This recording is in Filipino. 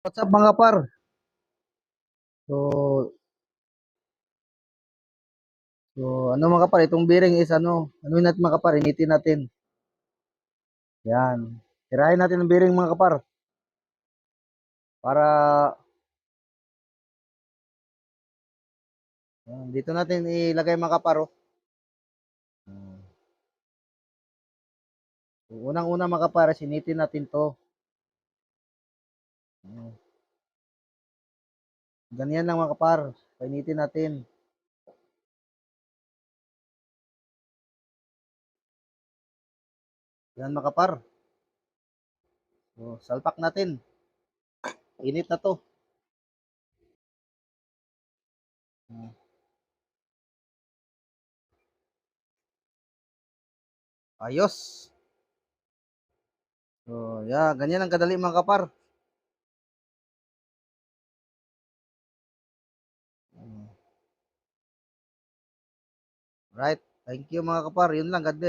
What's up mga par? So, ano mga par, itong bearing is ano natin mga kapar, initin natin. Yan. Tirahin natin ang bearing mga kapar. Para, dito natin ilagay mga kapar. Oh. So, unang-una mga kapar, sinitin natin to. Ganyan lang mga kapar. Painitin natin. Yan mga kapar. So, salpak natin. Init na to. Ayos. So, ganyan ang kadali mga kapar. Right. Thank you mga kapar. Yun lang. God bless.